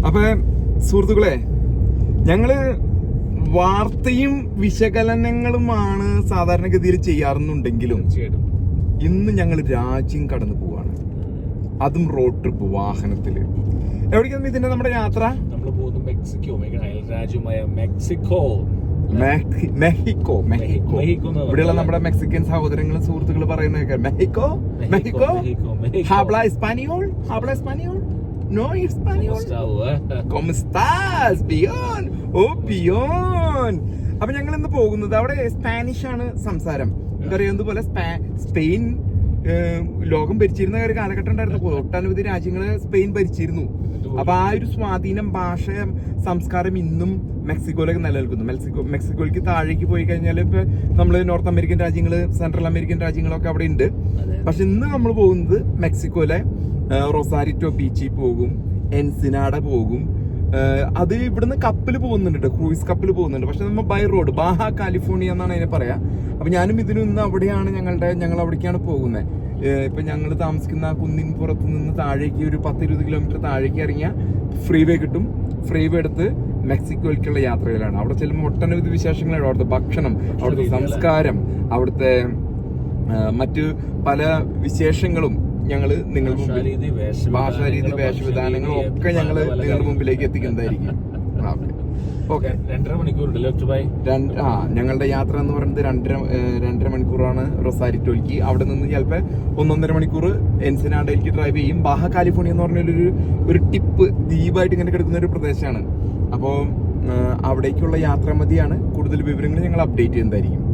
അപ്പൊ സുഹൃത്തുക്കളെ, ഞങ്ങള് വാർത്തയും വിശകലനങ്ങളുമാണ് സാധാരണഗതിയിൽ ചെയ്യാറുണ്ടെങ്കിലും ഇന്ന് ഞങ്ങൾ രാജ്യം കടന്നു പോവാണ്. അതും റോഡ് ട്രിപ്പ്, വാഹനത്തില്. എവിടേക്കാണ് ഇതിന്റെ നമ്മുടെ യാത്ര? നമ്മൾ പോകുന്നത് മെക്സിക്കോ, അയൽ രാജ്യമായ മെക്സിക്കോ. മെഹിക്കോ. ഇവിടെയുള്ള നമ്മുടെ മെക്സിക്കൻ സഹോദരങ്ങളും സുഹൃത്തുക്കളും പറയുന്നതൊക്കെ മെഹിക്കോ. ഹാബ്ല Español. No español. ¿Cómo estás? Bien. Oh, bien. അപ്പൊ ഞങ്ങൾ ഇന്ന് പോകുന്നത് അവിടെ സ്പാനിഷ് ആണ് സംസാരം. എനിക്കറിയാവുന്നത് പോലെ സ്പെയിൻ ലോകം ഭരിച്ചിരുന്ന ഒരു കാലഘട്ടം ഉണ്ടായിരുന്നു. ഒട്ടനവധി രാജ്യങ്ങള് സ്പെയിൻ ഭരിച്ചിരുന്നു. അപ്പൊ ആ ഒരു സ്വാധീനം, ഭാഷ, സംസ്കാരം ഇന്നും മെക്സിക്കോയിലൊക്കെ നിലനിൽക്കുന്നു. മെക്സിക്കോയിലേക്ക് താഴേക്ക് പോയി കഴിഞ്ഞാൽ ഇപ്പൊ നമ്മള് നോർത്ത് അമേരിക്കൻ രാജ്യങ്ങള്, സെൻട്രൽ അമേരിക്കൻ രാജ്യങ്ങളൊക്കെ അവിടെ ഉണ്ട്. പക്ഷെ ഇന്ന് നമ്മൾ പോകുന്നത് മെക്സിക്കോയിലെ റൊസാരിറ്റോ ബീച്ചിൽ പോകും, എൻസിനാഡ പോകും. അത് ഇവിടുന്ന് കപ്പൽ പോകുന്നുണ്ട്, ക്രൂയിസ് കപ്പൽ പോകുന്നുണ്ട്. പക്ഷെ നമ്മൾ ബൈ റോഡ്, ബാഹ കാലിഫോർണിയ എന്നാണ് അതിനെ പറയാ. അപ്പൊ ഞാനും ഇതിനൊന്ന് അവിടെയാണ് ഞങ്ങൾ അവിടേക്കാണ് പോകുന്നത്. ഇപ്പൊ ഞങ്ങൾ താമസിക്കുന്ന കുന്നിൻ പുറത്ത് നിന്ന് താഴേക്ക് ഒരു 10-20 കിലോമീറ്റർ താഴേക്ക് ഇറങ്ങിയ ഫ്രീ വേ കിട്ടും. ഫ്രീ വേ എടുത്ത് മെക്സിക്കോയിലേക്കുള്ള യാത്രയിലാണ്. അവിടെ ചെല്ലുമ്പോൾ ഒട്ടനവധി വിശേഷങ്ങളാണ്. അവിടുത്തെ ഭക്ഷണം, അവിടുത്തെ സംസ്കാരം, അവിടുത്തെ മറ്റു പല വിശേഷങ്ങളും ഞങ്ങള് നിങ്ങൾക്ക് ഭാഷാരീതി, വേഷവിധാനങ്ങളും ഒക്കെ ഞങ്ങള് നിങ്ങളുടെ മുമ്പിലേക്ക് എത്തിക്കുന്നതായിരിക്കും. ഓക്കെ, 2.5 മണിക്കൂറുണ്ടല്ലോ. ഞങ്ങളുടെ യാത്ര എന്ന് പറയുന്നത് 2.5 മണിക്കൂറാണ് റൊസാരിറ്റോയ്ക്ക്. അവിടെ നിന്ന് ചിലപ്പോൾ 1.5 മണിക്കൂർ എൻസിനാഡയിലേക്ക് ഡ്രൈവ് ചെയ്യും. ബാഹ കാലിഫോർണിയ എന്ന് പറഞ്ഞൊരു ടിപ്പ് ദ്വീപായിട്ട് ഇങ്ങനെ കിടക്കുന്ന ഒരു പ്രദേശമാണ്. അപ്പോൾ അവിടേക്കുള്ള യാത്രാമതിയാണ്. കൂടുതൽ വിവരങ്ങൾ ഞങ്ങൾ അപ്ഡേറ്റ് ചെയ്യുന്നതായിരിക്കും.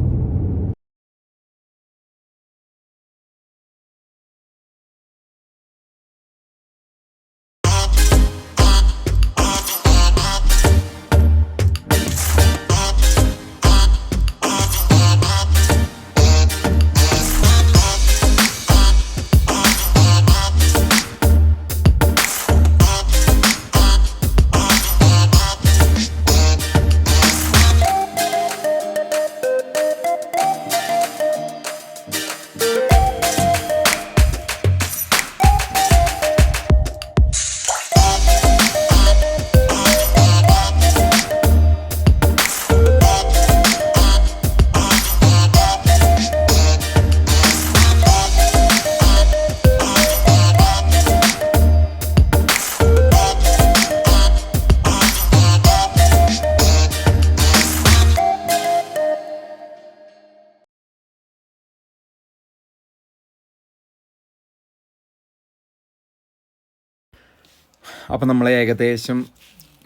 അപ്പം നമ്മൾ ഏകദേശം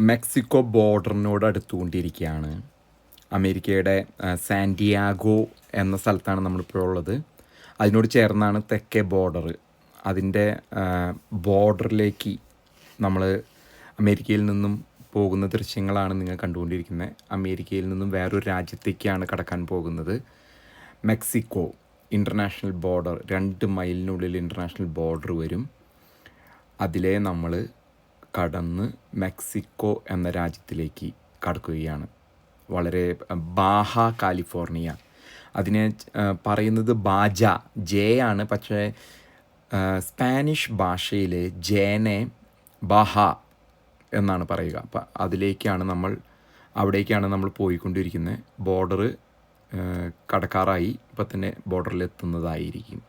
മെക്സിക്കോ ബോർഡറിനോട് അടുത്തുകൊണ്ടിരിക്കുകയാണ്. അമേരിക്കയുടെ സാന്റിയാഗോ എന്ന സ്ഥലത്താണ് നമ്മളിപ്പോൾ ഉള്ളത്. അതിനോട് ചേർന്നാണ് തെക്കേ ബോർഡർ. അതിൻ്റെ ബോർഡറിലേക്ക് നമ്മൾ അമേരിക്കയിൽ നിന്നും പോകുന്ന ദൃശ്യങ്ങളാണ് നിങ്ങൾ കണ്ടുകൊണ്ടിരിക്കുന്നത്. അമേരിക്കയിൽ നിന്നും വേറൊരു രാജ്യത്തേക്കാണ് കടക്കാൻ പോകുന്നത്. മെക്സിക്കോ ഇൻ്റർനാഷണൽ ബോർഡർ, 2 മൈലിനുള്ളിൽ ഇൻ്റർനാഷണൽ ബോർഡർ വരും. അതിലെ നമ്മൾ കടന്ന് മെക്സിക്കോ എന്ന രാജ്യത്തിലേക്ക് കടക്കുകയാണ്. വളരെ ബാഹ കാലിഫോർണിയ, അതിനെ പറയുന്നത് ബാജ, ജെ ആണ്. പക്ഷേ സ്പാനിഷ് ഭാഷയിൽ ജേനെ ബാഹ എന്നാണ് പറയുക. അപ്പം അവിടേക്കാണ് നമ്മൾ പോയിക്കൊണ്ടിരിക്കുന്നത്. ബോർഡർ കടക്കാറായി, ഇപ്പം തന്നെ ബോർഡറിലെത്തുന്നതായിരിക്കും.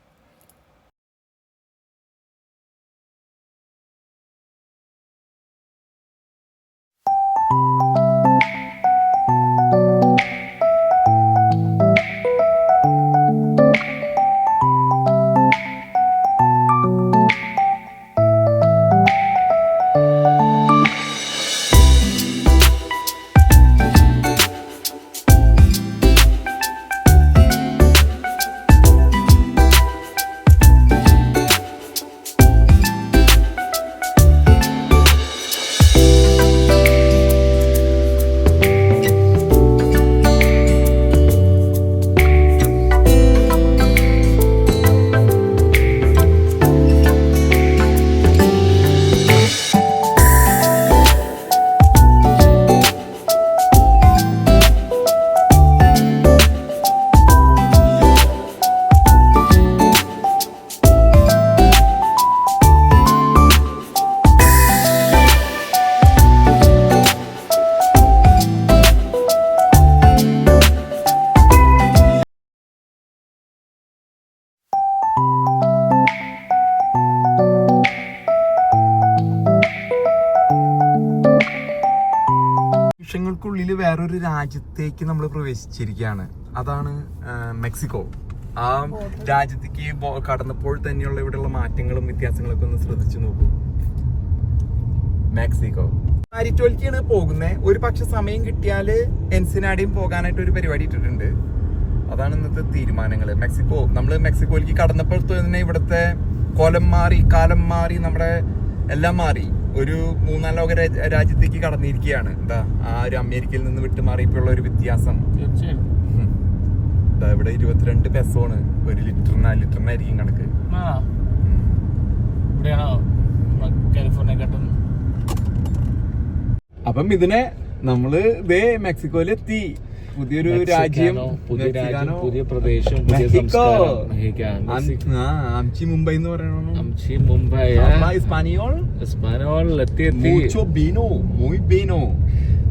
മണിക്കൂറുകൾക്കുള്ളിൽ വേറൊരു രാജ്യത്തേക്ക് നമ്മൾ പ്രവേശിച്ചിരിക്കുകയാണ്. അതാണ് മെക്സിക്കോ. ആ രാജ്യത്തേക്ക് കടന്നപ്പോൾ തന്നെയുള്ള ഇവിടെയുള്ള മാറ്റങ്ങളും വ്യത്യാസങ്ങളൊക്കെ ഒന്ന് ശ്രദ്ധിച്ചു നോക്കൂ. മെക്സിക്കോ മാരിറ്റോലിക്കാണ് പോകുന്നത്. ഒരു പക്ഷെ സമയം കിട്ടിയാൽ എൻസിനാഡിയും പോകാനായിട്ട് ഒരു പരിപാടി ഇട്ടിട്ടുണ്ട്. അതാണ് ഇന്നത്തെ തീരുമാനങ്ങൾ. മെക്സിക്കോ, നമ്മൾ മെക്സിക്കോയിലേക്ക് കടന്നപ്പോൾ തന്നെ ഇവിടുത്തെ കാലം മാറി നമ്മുടെ എല്ലാം മാറി. ഒരു 3-4 ലോക രാജ്യത്തേക്ക് കടന്നിരിക്കുകയാണ്. എന്താ ആ ഒരു അമേരിക്കയിൽ നിന്ന് വിട്ടു മാറിയപ്പോഴുള്ള ഒരു വ്യത്യാസം. ഇവിടെ 22 പെസോണ് ഒരു ലിറ്ററിനായിരിക്കും കണക്ക്. അപ്പം ഇതിനെ നമ്മള് ഇതേ മെക്സിക്കോയിലെത്തി. പുതിയൊരു രാജ്യം, പുതിയ പ്രദേശം, അംചി മുംബൈ എന്ന് പറയണോ? അംചി മുംബൈ.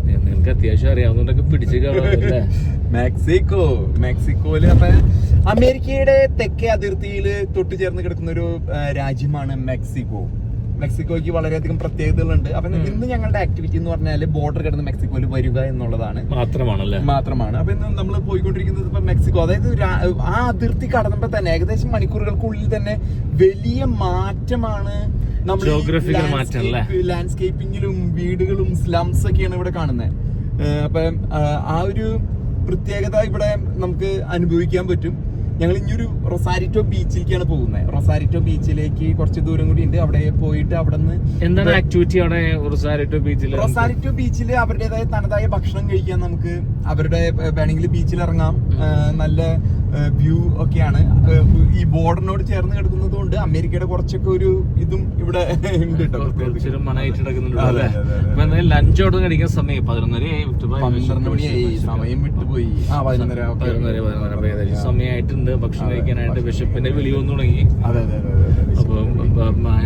നിനക്ക് അത്യാവശ്യം അറിയാവുന്നതൊക്കെ പിടിച്ച് കാണാമല്ലേ? മെക്സിക്കോയില് അപ്പൊ അമേരിക്കയുടെ തെക്കേ അതിർത്തിയിൽ തൊട്ട് ചേർന്ന് കിടക്കുന്ന ഒരു രാജ്യമാണ് മെക്സിക്കോ. മെക്സിക്കോയ്ക്ക് വളരെയധികം പ്രത്യേകതകളുണ്ട്. അപ്പൊ ഇന്ന് ഞങ്ങളുടെ ആക്ടിവിറ്റി എന്ന് പറഞ്ഞാൽ ബോർഡർ കിടന്ന് മെക്സിക്കോയിൽ വരിക എന്നുള്ളതാണ് മാത്രമാണ്. അപ്പൊ ഇന്ന് നമ്മൾ പോയിക്കൊണ്ടിരിക്കുന്നത് ഇപ്പൊ മെക്സിക്കോ, അതായത് ആ അതിർത്തി കടന്നപ്പോ തന്നെ ഏകദേശം മണിക്കൂറുകൾക്കുള്ളിൽ തന്നെ വലിയ മാറ്റമാണ്. ലാൻഡ്സ്കേപ്പിങ്ങിലും വീടുകളും സ്ലംസ് ഒക്കെയാണ് ഇവിടെ കാണുന്നത്. അപ്പൊ ആ ഒരു പ്രത്യേകത ഇവിടെ നമുക്ക് അനുഭവിക്കാൻ പറ്റും. ഞങ്ങൾ ഇനിയൊരു റൊസാരിറ്റോ ബീച്ചിലേക്കാണ് പോകുന്നത്. റൊസാരിറ്റോ ബീച്ചിലേക്ക് കുറച്ച് ദൂരം കൂടി ഉണ്ട്. അവിടെ പോയിട്ട് അവിടെ നിന്ന് എന്താണ് ആക്ടിവിറ്റി അവിടെ റൊസാരിറ്റോ ബീച്ചിൽ? റൊസാരിറ്റോ ബീച്ചിൽ അവരുടേതായ തനതായ ഭക്ഷണം കഴിക്കാൻ, നമുക്ക് അവരുടെ വേണമെങ്കിൽ ബീച്ചിൽ ഇറങ്ങാം. നല്ല വ്യൂ ഒക്കെയാണ്. ഈ ബോർഡറിനോട് ചേർന്ന് കിടക്കുന്നത് കൊണ്ട് അമേരിക്കയുടെ കുറച്ചൊക്കെ ഒരു ഇതും ഇവിടെ ഉണ്ട് കേട്ടോ. ലഞ്ചോട് കഴിക്കാൻ സമയം 11 മണിയായി. സമയം വിട്ടുപോയി. 11 സമയമായിട്ടുണ്ട്. ഭക്ഷണം കഴിക്കാനായിട്ട് വിശപ്പിന്റെ വിളി വന്നു തുടങ്ങി. അപ്പൊ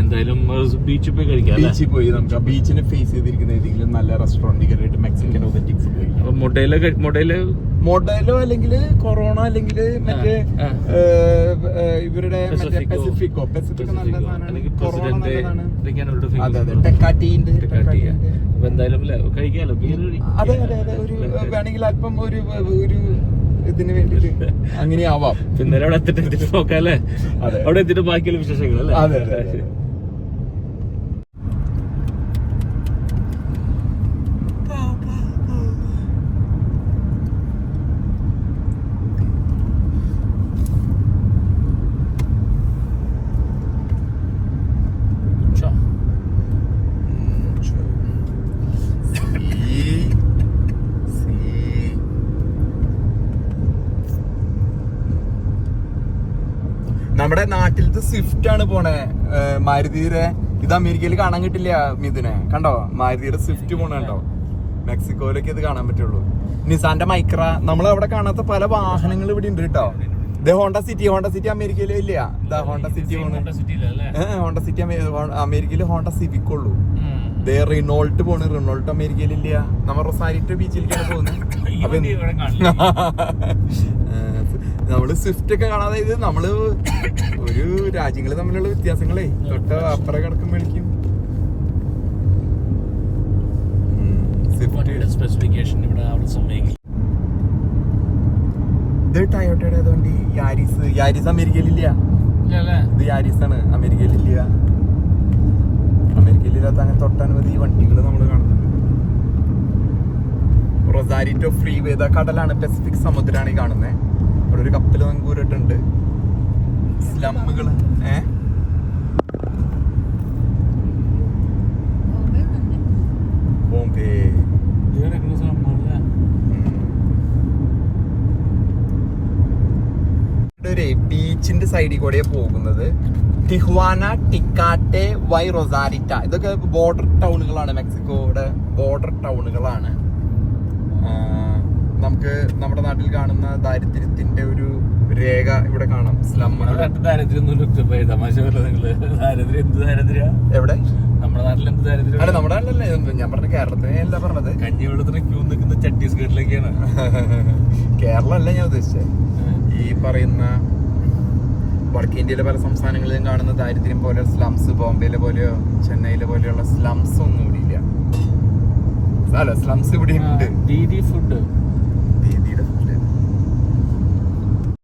എന്തായാലും ബീച്ചിൽ പോയി കഴിക്കാം. ബീച്ചിൽ പോയി നമുക്ക് ആ ബീച്ചിനെ ഫേസ് ചെയ്തിരിക്കുന്ന ഏതെങ്കിലും നല്ല റെസ്റ്റോറന്റ് കയറിയിട്ട് മെക്സിക്കൻ ഒതന്റിക് ഫുഡ് കഴിക്കാം. അപ്പൊ മൊഡേലോ അല്ലെങ്കിൽ കൊറോണ അല്ലെങ്കിൽ മറ്റേ ഇവരുടെ പെസിഫിക്കോ നല്ല സാധനമാണ്. ടെക്കാറ്റി ഉണ്ട്. എന്തായാലും കഴിക്കാലോ. അതെ ഒരു വേണമെങ്കിൽ അല്പം ഒരു ഇതിന് വേണ്ടിട്ട് അങ്ങനെ ആവാം. പിന്നെ അവിടെ എത്തിട്ട് നോക്കാല്ലേ? അവിടെ എത്തിയിട്ട് ബാക്കിയുള്ള വിശേഷങ്ങൾ അല്ലേ? അതെ. നമ്മുടെ നാട്ടിലത്തെ സ്വിഫ്റ്റ് ആണ് പോണേ. മാരുതിയുടെ ഇത് അമേരിക്കയിൽ കാണാൻ കിട്ടില്ല. ഇതിനെ കണ്ടോ? മാരുതിയുടെ സ്വിഫ്റ്റ് പോണ കണ്ടോ? മെക്സിക്കോയിലേക്ക് ഇത് കാണാൻ പറ്റുള്ളൂ. നിസാന്റെ മൈക്ര, നമ്മൾ അവിടെ കാണാത്ത പല വാഹനങ്ങൾ ഇവിടെ ഉണ്ട് കേട്ടോ. ഹോണ്ട സിറ്റി അമേരിക്കയിലും ഇല്ല. ഹോണ്ട സിറ്റി അമേരിക്കയിൽ ഹോണ്ട സിവിക് ഉള്ളൂ. റിനോൾട്ട് പോണ്. റിനോൾട്ട് അമേരിക്കയിലില്ല. നമ്മൾ റൊസാരിറ്റോ ബീച്ചിലേക്കാണ് പോകുന്നത്. നമ്മള് സ്വിഫ്റ്റ് ഒക്കെ കാണാതെ ഇത് നമ്മള് ഒരു രാജ്യങ്ങള് തമ്മിലുള്ള വ്യത്യാസങ്ങളെ തൊട്ട് അപ്പുറം കിടക്കുമ്പോഴേക്കും ഇത് ടയോട്ടയുടെ അതുകൊണ്ട് യാരിസ് അമേരിക്കയിലില്ല. ഇത് യാരിസ് ആണ്, അമേരിക്കയിലില്ല. അമേരിക്കയിലില്ലാത്ത അങ്ങനെ തൊട്ടനവധി വണ്ടികൾ നമ്മൾ കാണുന്നുണ്ട്. റൊസാരിറ്റോ ഫ്രീ വേ, കടലാണ്, പസഫിക് സമുദ്രമാണ് ഈ കാണുന്നത്. അവിടെ ഒരു കപ്പല് നങ്കൂരിട്ടുണ്ട്. സ്ലമ്മുകള് ബോംബെ ബീച്ചിന്റെ സൈഡിൽ കൂടെയാ പോകുന്നത്. ടിഹുവാന, ടിക്കാറ്റെ, വൈ റൊസാരിറ്റ, ഇതൊക്കെ ബോർഡർ ടൗണുകളാണ്. മെക്സിക്കോയുടെ ബോർഡർ ടൗണുകളാണ്. നമുക്ക് നമ്മുടെ നാട്ടിൽ കാണുന്ന ദാരിദ്ര്യത്തിന്റെ ഒരു രേഖ ഇവിടെ കാണാം. എവിടെ? നമ്മുടെ നാട്ടിൽ എന്ത് ദാരിദ്ര്യം? അല്ല, നമ്മുടെ നാട്ടിലല്ലേ ഞാൻ പറഞ്ഞ, കേരളത്തിനെ അല്ല പറഞ്ഞത്. കഞ്ഞിവെള്ളത്തിന് ക്യൂ നിൽക്കുന്ന ഛത്തീസ്ഗഡിലേക്കാണ്. കേരളം അല്ല ഞാൻ ഉദ്ദേശിച്ചത്. ഈ പറയുന്ന വടക്കേ ഇന്ത്യയിലെ പല സംസ്ഥാനങ്ങളിലും കാണുന്ന ദാരിദ്ര്യം പോലെ സ്ലംസ്, ബോംബെയിലെ പോലെയോ ചെന്നൈയിലെ പോലെയുള്ള സ്ലംസ് ഒന്നും ഇവിടെ ഇല്ല. അല്ല സ്ലംസ് ഇവിടെ ഉണ്ട്. ദീദി ഫുഡ്